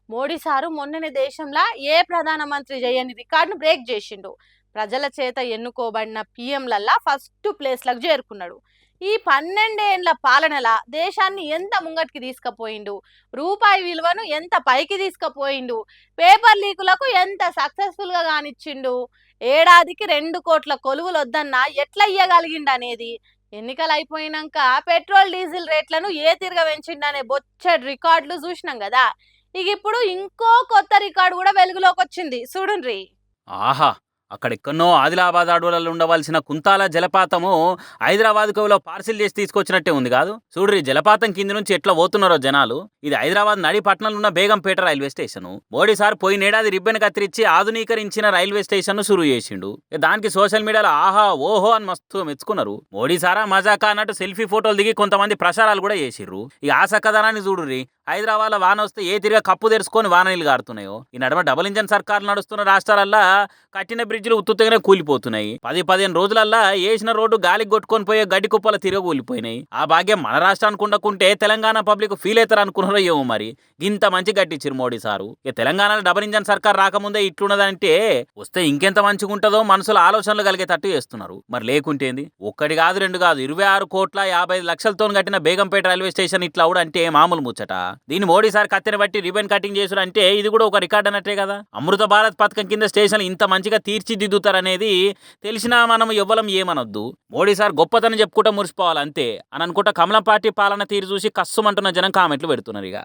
Modi sir మొన్ననే దేశంలో ఏ ప్రధానమంత్రి చేయని రికార్డును బ్రేక్ చేసిండు. ప్రజల చేత ఎన్నుకోబడిన పిఎంలల్లా ఫస్ట్ ప్లేస్లకు చేరుకున్నాడు. ఈ 12 ఏండ్ల పాలనల దేశాన్ని ఎంత ముంగటికి తీసుకుపోయిండు, రూపాయి విలువను ఎంత పైకి తీసుకుపోయిండు, పేపర్ లీకులకు ఎంత సక్సెస్ఫుల్గా కానిచ్చిండు, ఏడాదికి 2 కోట్ల కొలువులు వద్దన్నా ఎట్లా ఇయ్యగలిగిండు అనేది, ఎన్నికలు అయిపోయినాక పెట్రోల్ డీజిల్ రేట్లను ఏ తిరగ పెంచిండనే బొచ్చడి రికార్డులు చూసినాం కదా. ఇక ఇప్పుడు ఇంకో కొత్త రికార్డు కూడా వెలుగులోకి వచ్చింది, చూడుండ్రి. ఆహా! అక్కడెక్కడనో ఆదిలాబాద్ అడవులలో ఉండవలసిన కుంతాల జలపాతము హైదరాబాద్ కోవిలో పార్సిల్ చేసి తీసుకొచ్చినట్టే ఉంది కాదు. చూడ్రి జలపాతం కింది నుంచి ఎట్లా పోతున్నారో జనాలు. ఇది హైదరాబాద్ నడి పట్టణంలో ఉన్న Begumpet railway station. Modi sir పోయినేడాది రిబ్బన్ కత్తిరించి ఆధునీకరించిన రైల్వే స్టేషన్ ను సురువు చేసిండు. దానికి సోషల్ మీడియాలో ఆహా ఓహో అని మస్తు మెచ్చుకున్నారు. మోడీ సారా మజాకా అన్నట్టు సెల్ఫీ ఫోటోలు దిగి కొంతమంది ప్రచారాలు కూడా చేసిర్రు. ఈ ఆసకదనాన్ని చూడుర్రి. హైదరాబాద్ లో వాన వస్తే ఏ తిరిగా కప్పు తెరుచుకొని వాన నీళ్ళు కారుతున్నాయో, ఈ నడమ డబుల్ ఇంజన్ సర్కారు నడుస్తున్న రాష్ట్రాలల్లా కట్టిన బ్రిడ్జిలు ఉత్తుతగానే కూలిపోతున్నాయి. 10-15 రోజులల్లా వేసిన రోడ్డు గాలికి కొట్టుకొని పోయే గడ్డి కుప్పల తిరగ కూలిపోయినాయి. ఆ భాగ్యం మన రాష్ట్రానికి ఉండకుంటే తెలంగాణ పబ్లిక్ ఫీల్ అవుతారు అనుకున్నారో ఏమో మరి. ఇంత మంచి గట్టిచ్చిరు మోడీ సారు. ఇక తెలంగాణలో డబుల్ ఇంజన్ సర్కార్ రాకముందే ఇట్లున్నదంటే వస్తే ఇంకెంత మంచిగా ఉంటుందో మనసులో ఆలోచనలు కలిగేటట్టు చేస్తున్నారు. మరి లేకుంటేంది, ఒక్కటి కాదు రెండు కాదు 26,55,00,000తో కట్టిన బేగంపేట రైల్వే స్టేషన్ ఇట్లా అంటే మామూలు ముచ్చట. దీన్ని మోడీ సార్ కత్తిని బట్టి రిబన్ కటింగ్ చేసుడు అంటే ఇది కూడా ఒక రికార్డ్ అన్నట్టే కదా. అమృత భారత్ పథకం కింద స్టేషన్ ఇంత మంచిగా తీర్చిదిద్దుతారనేది తెలిసినా మనం ఎవ్వలం ఏమనొద్దు. మోడీ సార్ గొప్పతనం చెప్పుకుంటా మురిసిపోవాలి అంతే అని అనుకుంటా కమలం పార్టీ పాలన తీరు చూసి కస్సుమంటున్న జనం కామెంట్లు పెడుతున్నారు ఇక.